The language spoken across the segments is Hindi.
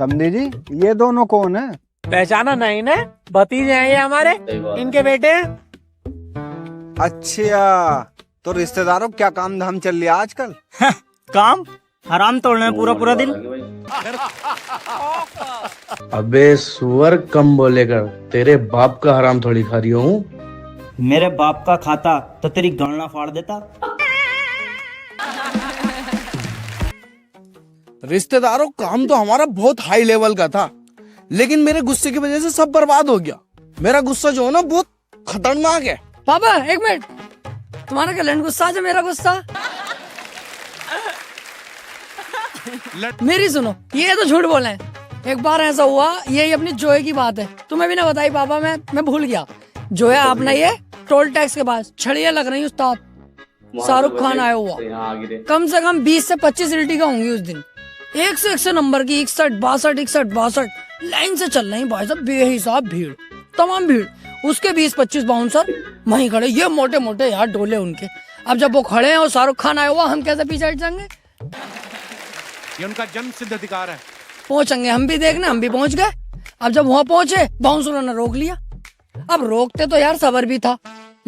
समझी जी, ये दोनों कौन है? पहचाना नहीं ने? भतीजे हैं ये हमारे, इनके बेटे हैं। अच्छा, तो रिश्तेदारों क्या काम धाम चल रहा है आजकल? काम हराम तोड़ना है पूरा पूरा दिन। अबे सुअर कम बोलेगा, तेरे बाप का हराम थोड़ी खा रही हूँ। मेरे बाप का खाता तो तेरी गणना फाड़ देता। रिश्तेदारों, काम तो हमारा बहुत हाई लेवल का था, लेकिन मेरे गुस्से की वजह से सब बर्बाद हो गया। मेरा गुस्सा जो है ना बहुत खतरनाक है। पापा एक मिनट, तुम्हारा कैलेंडर गुस्सा है मेरा गुस्सा। मेरी सुनो, ये तो झूठ बोले हैं। एक बार ऐसा हुआ, यही अपनी जोए की बात है, तुम्हें भी ना बताई पापा, मैं भूल गया। जोए आपने ये टोल टैक्स के पास छड़ियाँ लग रही उस्ताद, शाहरुख खान आया हुआ, कम से कम 20 से 25 का होंगी उस दिन। 1 से नंबर की 61, 62 लाइन से चल रही भाई साहब, बेहिसाब भीड़, तमाम भीड़। उसके 20-25 बाउंसर वहीं खड़े, ये मोटे मोटे यार डोले उनके। अब जब वो खड़े हैं और शाहरुख खान आया हुआ, हम कैसे पीछे हट जाएंगे? ये उनका जन्म सिद्ध अधिकार है। पहुंचेंगे हम भी, देखने हम भी पहुंच गए। अब जब वहां पहुंचे, बाउंसरों ने रोक लिया। अब रोकते तो यार सबर भी था,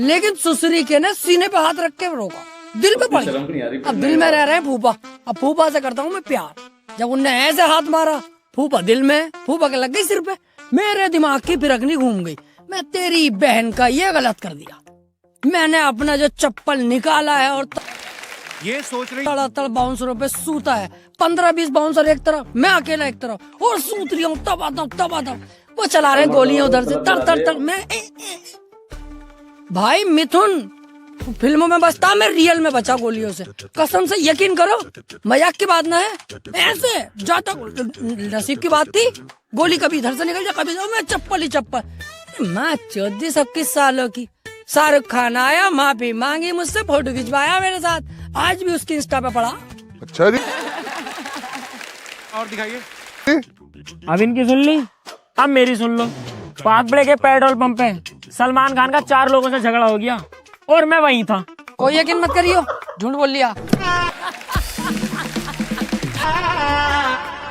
लेकिन सुसरी के ने सीने पे हाथ रख के रोका, दिल पे पड़ गया। अब दिल में रह रहे हैं फूफा, अब फूफा से करता हूँ मैं प्यार। जब उनने ऐसे हाथ मारा, फूफा दिल में, फूफा के लग गई सिर पे। मेरे दिमाग की फिरकनी घूम गई, मैं तेरी बहन का ये गलत कर दिया। मैंने अपना जो चप्पल निकाला है और ये सोच रही तड़ातड़ बाउंसरों पे सूता है। 15-20 बाउंसर एक तरफ, मैं अकेला एक तरफ, और सूत रही हूँ तब आता। वो चला रहे गोलियां उधर से, तर मैं भाई मिथुन फिल्मों में बचता, मैं रियल में बचा गोलियों से। कसम से यकीन करो, मजाक की बात ना है, ऐसे जाता नसीब की बात थी। गोली कभी इधर से निकल जाए, कभी मैं चप्पल ही चप्पल। मैं 14-21 सालों की, शाहरुख खान आया, माफी मांगी मुझसे, फोटो खिंचवाया मेरे साथ, आज भी उसकी इंस्टा पे पड़ा। अच्छा जी, और दिखाइए। अब इनकी सुन ली, अब मेरी सुन लो। पागबड़े के पेट्रोल पंप पे सलमान खान का 4 लोगों से झगड़ा हो गया और मैं वहीं था। कोई यकीन मत करियो, झूठ बोल लिया।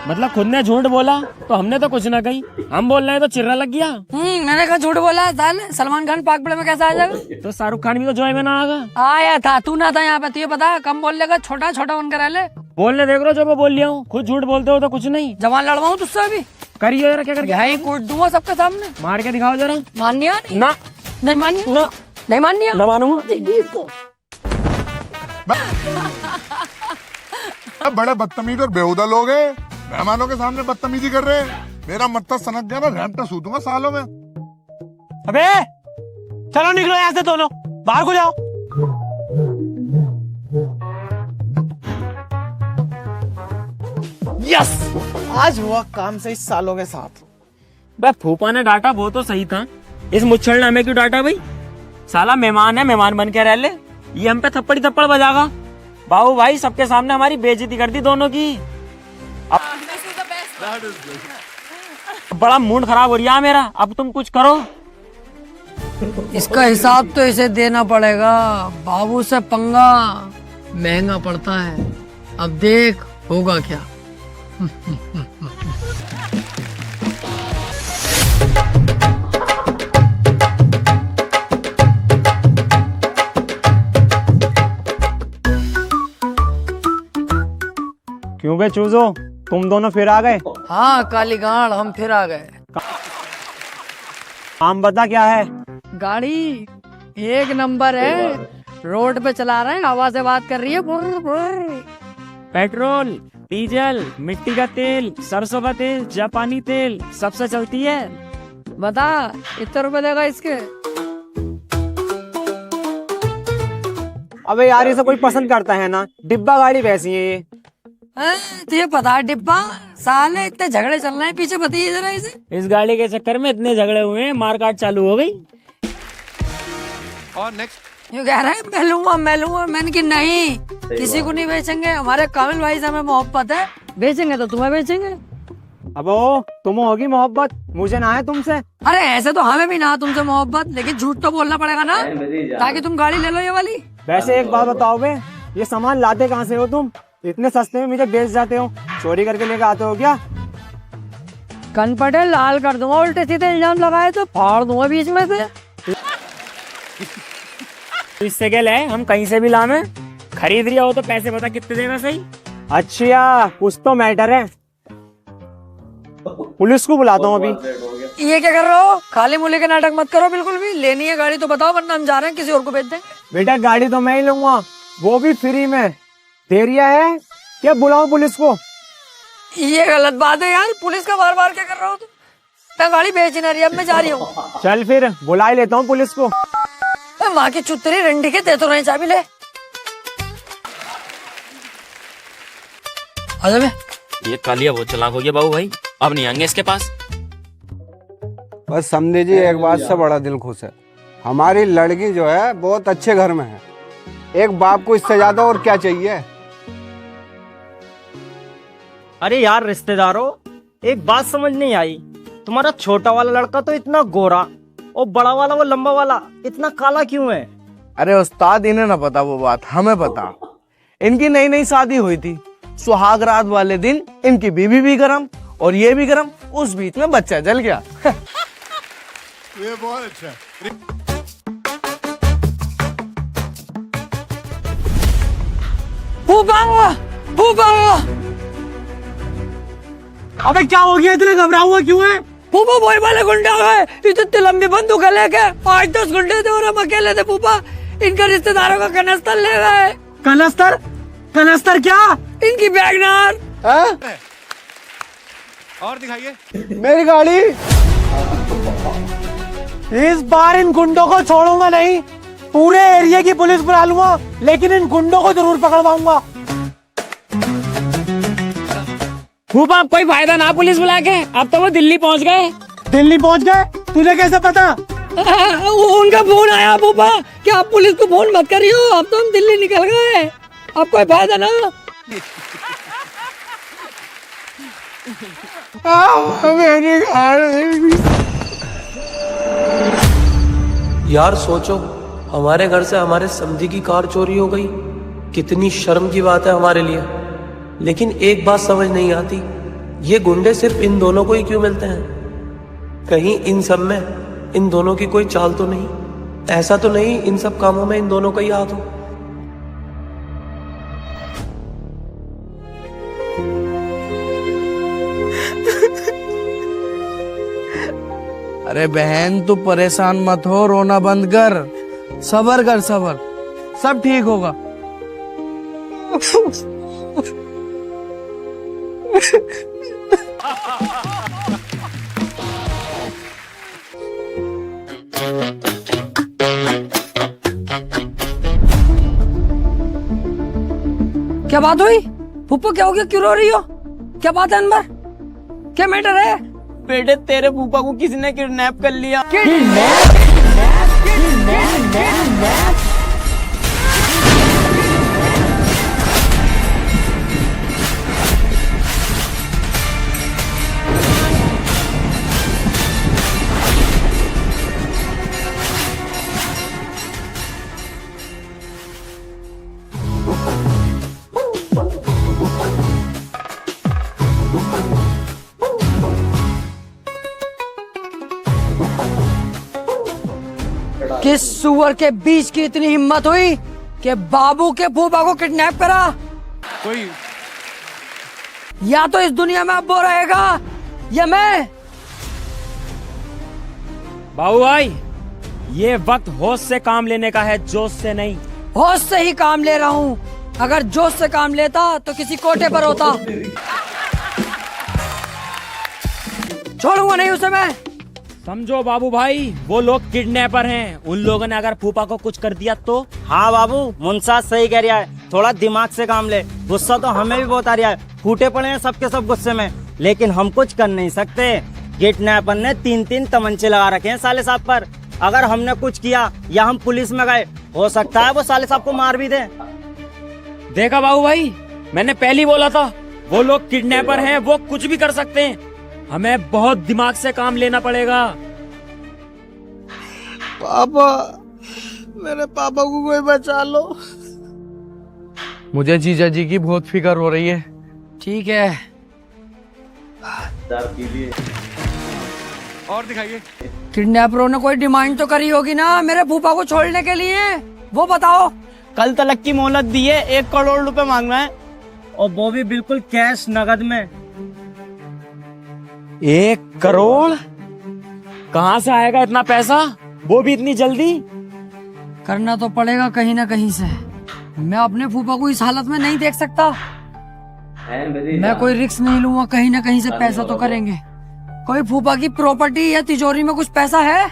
मतलब खुद ने झूठ बोला तो हमने तो कुछ ना कही, हम बोल रहे हैं तो चिर्रा लग गया। मैंने कहा झूठ बोला है। सलमान खान पागबड़े में कैसा आ जाएगा? तो शाहरुख खान भी तो जोए में ना आगा। आया था, तू ना था यहाँ पे, तुझे पता, कम बोल लेगा, छोटा छोटा बनकर रह ले। बोलने देख लो, जब मैं बोल लिया हूँ, खुद झूठ बोलते हो तो कुछ नहीं। जवान लड़वाऊं तुझसे अभी? करिए जरा, क्या करके यही कूट दूंगा सबके सामने। मार के दिखाओ जरा। मानिया ना, नहीं मानिया ना, नहीं मानिया ना मानूंगा। बड़े बदतमीज और बेहुदा लोग हैं, मेहमानों के सामने बदतमीजी कर रहे हैं। मेरा मत्ता सनक गया, मैं घंटा सूतूंगा सालों में। अबे चलो निकलो यहाँ से दोनों, बाहर को जाओ। यस, आज हुआ काम सही सालों के साथ। बे फूफा ने डांटा वो तो सही था, इस मुच्छड़ ने हमें क्यों डांटा भाई? साला मेहमान है, मेहमान बन के रह ले। ये हम पे थप्पड़ बजागा। बाबू भाई सबके सामने हमारी बेइज्जती कर दी दोनों की। अब बड़ा मूड खराब हो रहा है मेरा, अब तुम कुछ करो। इसका हिसाब तो इसे देना पड़ेगा। बाबू से पंगा महंगा पड़ता है, अब देख होगा क्या। क्यों बे चूजो, तुम दोनों फिर आ गए? हाँ काली गाड़, हम फिर आ गए। काम बता क्या है? गाड़ी एक नंबर है, रोड पे चला रहे हैं, हवा से बात कर रही है। बुर बुर। पेट्रोल, डीजल, मिट्टी का तेल, सरसों का तेल, जापानी तेल, सबसे चलती है। बता कितने रुपए देगा इसके? अबे यार, इसे कोई पसंद करता है ना, डिब्बा गाड़ी वैसी है ये। तुझे पता है डिब्बा? साले इतने झगड़े चल रहे हैं पीछे, बताइए जरा इसे। इस गाड़ी के चक्कर में इतने झगड़े हुए हैं, मारकाट चालू हो गई। और नेक्स्ट यूँ कह रहे हैं मैं लूंगा। मैंने कि नहीं, किसी को नहीं बेचेंगे, हमारे कामिल भाई से हमें मोहब्बत है, बेचेंगे तो तुम्हें बेचेंगे। अब तुम होगी मोहब्बत, मुझे ना है तुमसे। अरे ऐसे तो हमें भी ना तुमसे मोहब्बत, लेकिन झूठ तो बोलना पड़ेगा ना, ताकि तुम गाड़ी ले लो ये वाली। वैसे एक बात बताओ बे, ये सामान लाते कहाँ से हो तुम? इतने सस्ते में मुझे बेच जाते हो, चोरी करके लेके आते हो क्या? कन पटे लाल कर दूंगा, उल्टे सीधे इल्जाम लगाए तो फाड़ दूंगा बीच में से। तो इससे क्या ले, हम कहीं से भी लामे, खरीद रिया हो तो पैसे बता कितने देगा सही। अच्छा कुछ तो मैटर है, पुलिस को बुलाता हूँ अभी। ये क्या कर रहे हो? खाली मूली के नाटक मत करो बिल्कुल भी। लेनी है गाड़ी तो बताओ, वरना हम जा रहे हैं, किसी और को भेज दें। बेटा गाड़ी तो मैं ही लूंगा, वो भी फ्री में। देरिया है क्या, बुलाऊं पुलिस को? ये गलत बात है यार, पुलिस का बार बार क्या कर रहे हो तुम? मैं गाड़ी बेच ना रही, अब मैं जा रही हूँ। चल फिर बुला ही लेता हूँ पुलिस को। माँ की चुतरी रंडी के दे तो रहे, चाबी ले। आजा बे। ये कालिया बहुत चालाक हो गया बाबू भाई, अब नहीं आएंगे इसके पास। बस समझे जी, एक बात से बड़ा दिल खुश है, हमारी लड़की जो है बहुत अच्छे घर में है। एक बाप को इससे ज्यादा और क्या चाहिए। अरे यार रिश्तेदारों, एक बात समझ नहीं आई, तुम्हारा छोटा वाला लड़का तो इतना गोरा और बड़ा वाला वो लंबा वाला इतना काला क्यों है? अरे उस्ताद, इन्हें ना पता वो बात, हमें पता। इनकी नई नई शादी हुई थी, सुहाग रात वाले दिन इनकी बीवी भी गरम और ये भी गरम, उस बीच में बच्चा जल गया। ये बहुत अच्छा है। फूफा, फूफा, अबे क्या हो गया, इतने घबरा हुआ क्यों है? फूफा वही वाले गुंडे आ गए, इतनी लंबी बंदूक लेके 8-10 गुंडे थे और हम अकेले थे। फूफा, इनका रिश्तेदारों का कनस्तर ले गए। कनस्तर? कनस्तर क्या? इनकी बैगनार। और दिखाइए। मेरी गाड़ी। इस बार इन गुंडों को छोड़ूंगा नहीं, पूरे एरिया की पुलिस बुला लूंगा, लेकिन इन गुंडों को जरूर पकड़वाऊंगा। फूफा अब कोई फायदा ना पुलिस बुला के, अब तो वो दिल्ली पहुंच गए। दिल्ली पहुंच गए? तुझे कैसे पता? उनका फोन आया फूफा कि आप पुलिस को फोन मत करियो, अब तो हम दिल्ली निकल गए, अब कोई फायदा ना। मेरी गाड़ी। यार सोचो, हमारे घर से हमारे समधी की कार चोरी हो गई, कितनी शर्म की बात है हमारे लिए। लेकिन एक बात समझ नहीं आती, ये गुंडे सिर्फ इन दोनों को ही क्यों मिलते हैं? कहीं इन सब में इन दोनों की कोई चाल तो नहीं? ऐसा तो नहीं इन सब कामों में इन दोनों का ही हाथ हो? अरे बहन, तू परेशान मत हो, रोना बंद कर, सबर कर, सबर, सब ठीक होगा। क्या बात हुई फूफा, क्या हो गया, क्यों रो रही हो? क्या बात है अनवर, क्या मैटर है? बेटे तेरे फूफा को किसी ने किडनैप कर लिया। किस सुअर के बीच की इतनी हिम्मत हुई कि बाबू के फूफा को किडनैप करा? कोई या तो इस दुनिया में अब वो रहेगा या मैं। बाबू भाई, ये वक्त होश से काम लेने का है, जोश से नहीं। होश से ही काम ले रहा हूँ, अगर जोश से काम लेता तो किसी कोटे पर होता। छोड़ूंगा नहीं उसे मैं। समझो बाबू भाई, वो लोग किडनैपर हैं, उन लोगों ने अगर फूफा को कुछ कर दिया तो। हाँ बाबू, मुंसाद सही कह रहा है, थोड़ा दिमाग से काम ले। गुस्सा तो हमें भी बहुत आ रहा है, फूटे पड़े हैं सबके सब गुस्से में, लेकिन हम कुछ कर नहीं सकते। किडनैपर ने 3-3 तमंचे लगा रखे हैं साले साहब पर। अगर हमने कुछ किया या हम पुलिस में गए, हो सकता है वो साले साहब को मार भी दे। देखा बाबू भाई, मैंने पहले ही बोला था, वो लोग किडनैपर हैं, वो कुछ भी कर सकते हैं। हमें बहुत दिमाग से काम लेना पड़ेगा। पापा, मेरे पापा को कोई बचा लो। मुझे जीजा जी की बहुत फिक्र हो रही है। ठीक है। और दिखाइए। किडनैपरों ने कोई डिमांड तो करी होगी ना मेरे फूफा को छोड़ने के लिए, वो बताओ। कल तलक की मोहलत दी है, 1 करोड़ रुपए मांग रहे हैं, और वो भी बिल्कुल कैश नगद में। 1 करोड़? कहाँ से आएगा इतना पैसा, वो भी इतनी जल्दी? करना तो पड़ेगा कहीं ना कहीं से। मैं अपने फूफा को इस हालत में नहीं देख सकता। मैं कोई रिस्क नहीं लूंगा, कहीं ना कहीं से पैसा तो करेंगे। कोई फूफा की प्रॉपर्टी या तिजोरी में कुछ पैसा है?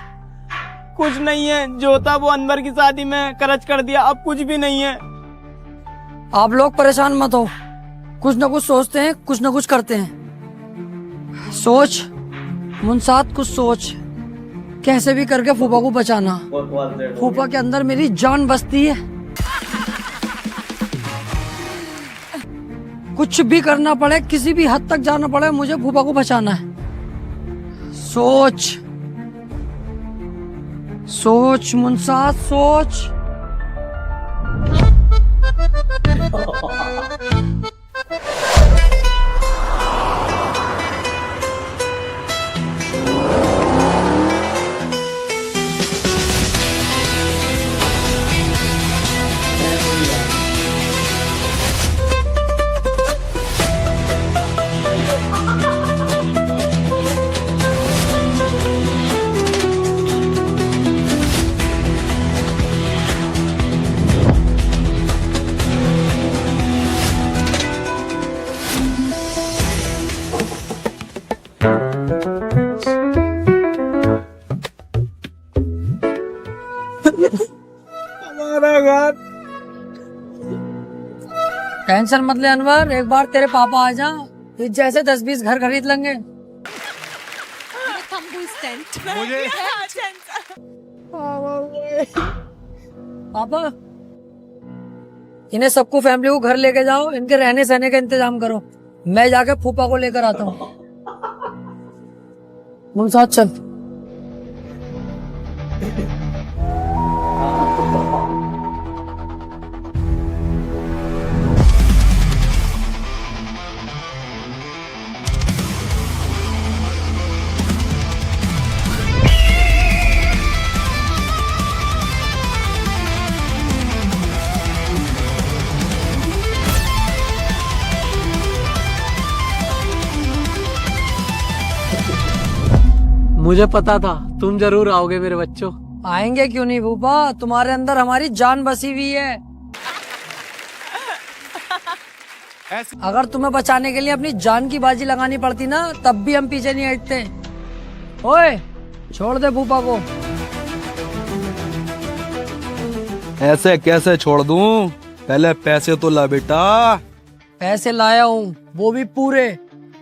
कुछ नहीं है, जो था वो अनवर की शादी में खर्च कर दिया, अब कुछ भी नहीं है। आप लोग परेशान मत हो, कुछ ना कुछ सोचते हैं, कुछ ना कुछ करते हैं। सोच मुनसात, कुछ सोच, कैसे भी करके फूफा को बचाना। फूफा के अंदर मेरी जान बसती है, कुछ भी करना पड़े, किसी भी हद तक जाना पड़े, मुझे फूफा को बचाना है। सोच सोच मुनसात, सोच। टेंशन मत ले अनवर, एक बार तेरे पापा आ जा, तो जैसे 10-20 घर खरीद लेंगे। पापा, इन्हें सबको, फैमिली को घर लेके जाओ, इनके रहने सहने का इंतजाम करो, मैं जाके फूफा को लेकर आता हूँ। मुनसात चल। मुझे पता था तुम जरूर आओगे मेरे बच्चों। आएंगे क्यों नहीं फूफा, तुम्हारे अंदर हमारी जान बसी हुई है। अगर तुम्हें बचाने के लिए अपनी जान की बाजी लगानी पड़ती ना, तब भी हम पीछे नहीं हटते। ओए, छोड़ दे फूफा को। ऐसे कैसे छोड़ दूं? पहले पैसे तो ला बेटा। पैसे लाया हूँ, वो भी पूरे,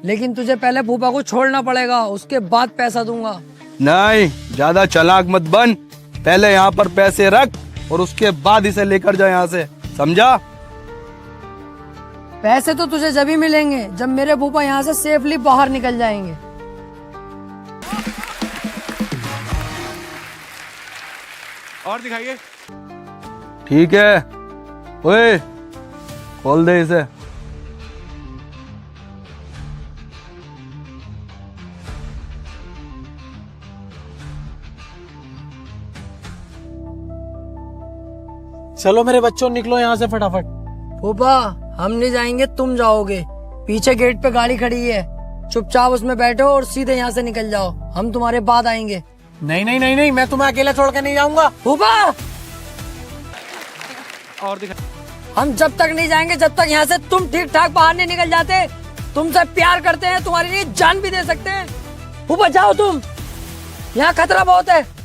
लेकिन तुझे पहले फूफा को छोड़ना पड़ेगा, उसके बाद पैसा दूंगा। नहीं, ज्यादा चालाक मत बन, पहले यहाँ पर पैसे रख और उसके बाद इसे लेकर जा यहाँ से, समझा? पैसे तो तुझे जब ही मिलेंगे जब मेरे फूफा यहाँ से सेफली बाहर निकल जाएंगे। और दिखाइए। ठीक है, ओए, खोल दे इसे। चलो मेरे बच्चों, निकलो यहाँ से फटाफट। फूफा, हम नहीं जाएंगे, तुम जाओगे। पीछे गेट पे गाड़ी खड़ी है, चुपचाप उसमें बैठो और सीधे यहाँ से निकल जाओ, हम तुम्हारे बाद आएंगे। नहीं नहीं नहीं नहीं, मैं तुम्हें अकेला छोड़ के नहीं जाऊंगा। फूफा, और दिखा। हम जब तक नहीं जाएंगे जब तक यहाँ से तुम ठीक ठाक बाहर नहीं निकल जाते। तुमसे प्यार करते हैं, तुम्हारे लिए जान भी दे सकते हैं। फूफा जाओ तुम, यहाँ खतरा बहुत है।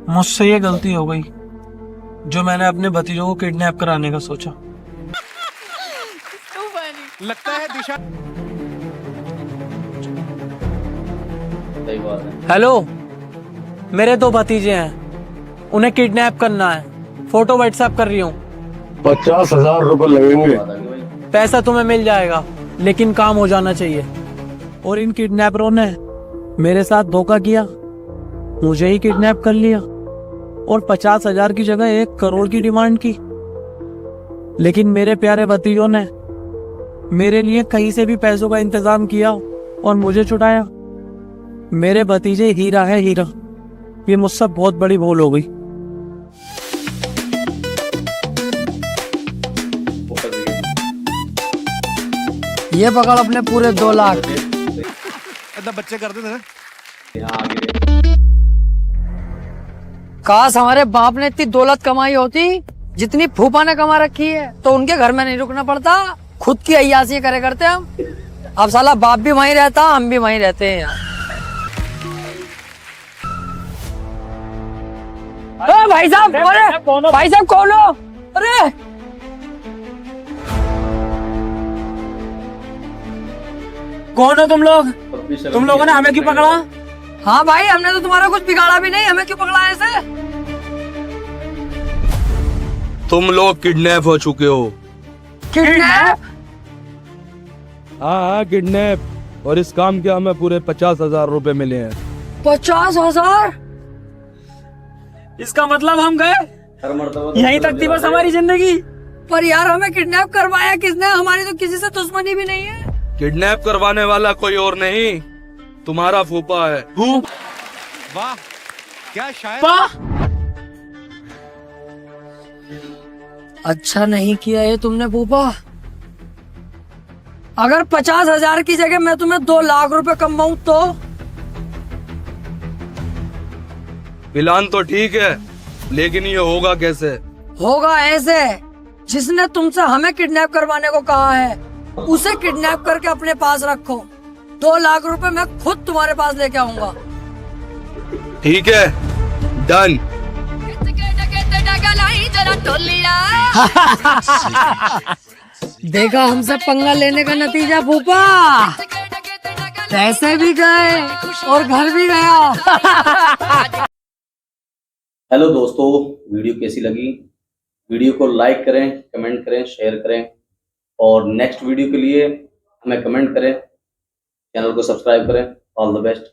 मुझसे ये गलती हो गई जो मैंने अपने भतीजों को किडनैप कराने का सोचा। लगता है दिशा। हेलो, मेरे 2 भतीजे हैं, उन्हें किडनैप करना है। फोटो व्हाट्सएप कर रही हूँ। 50,000 रुपए लगेंगे। पैसा तुम्हें मिल जाएगा, लेकिन काम हो जाना चाहिए। और इन किडनैपरों ने मेरे साथ धोखा किया, मुझे ही किडनैप कर लिया और 50,000 की जगह 1 करोड़ की डिमांड की। लेकिन मेरे प्यारे भतीजों ने मेरे लिए कहीं से भी पैसों का इंतजाम किया और मुझे छुड़ाया। मेरे भतीजे हीरा है हीरा। ये मुझसे बहुत बड़ी भूल हो गई। ये पकड़ अपने पूरे 2 लाख। बच्चे करते थे ना। काश हमारे बाप ने इतनी दौलत कमाई होती जितनी फूफा ने कमा रखी है, तो उनके घर में नहीं रुकना पड़ता, खुद की अय्यासी करे करते हम। अब साला बाप भी वहीं रहता, हम भी वहीं रहते हैं यार। भाई साहब, अरे भाई साहब कौन हो? अरे कौन हो तुम लोग? तुम लोगों ने हमें क्यों पकड़ा? हाँ भाई, हमने तो तुम्हारा कुछ बिगाड़ा भी नहीं, हमें क्यों पकड़ा ऐसे? तुम लोग किडनैप हो चुके हो। किडनैप? हाँ किडनैप, और इस काम के हमें पूरे 50,000 रुपए मिले हैं। 50,000? इसका मतलब हम गए, यहीं तक थी बस हमारी जिंदगी। पर यार हमें किडनैप करवाया किसने? हमारी तो किसी से दुश्मनी भी नहीं है। किडनैप करवाने वाला कोई और नहीं, तुम्हारा फूफा है। वाह क्या शायर। अच्छा नहीं किया ये तुमने फूफा। अगर 50,000 की जगह मैं तुम्हें 2 लाख रुपए कमाऊं तो? प्लान तो ठीक है, लेकिन ये होगा कैसे? होगा ऐसे, जिसने तुमसे हमें किडनैप करवाने को कहा है उसे किडनैप करके अपने पास रखो। 2 लाख रुपए मैं खुद तुम्हारे पास लेके आऊंगा। ठीक है, डन। देखा हमसे पंगा लेने का नतीजा फूफा। पैसे भी गए और घर भी गया। हेलो दोस्तों, वीडियो कैसी लगी? वीडियो को लाइक करें, कमेंट करें, शेयर करें और नेक्स्ट वीडियो के लिए हमें कमेंट करें, चैनल को सब्सक्राइब करें। All the best.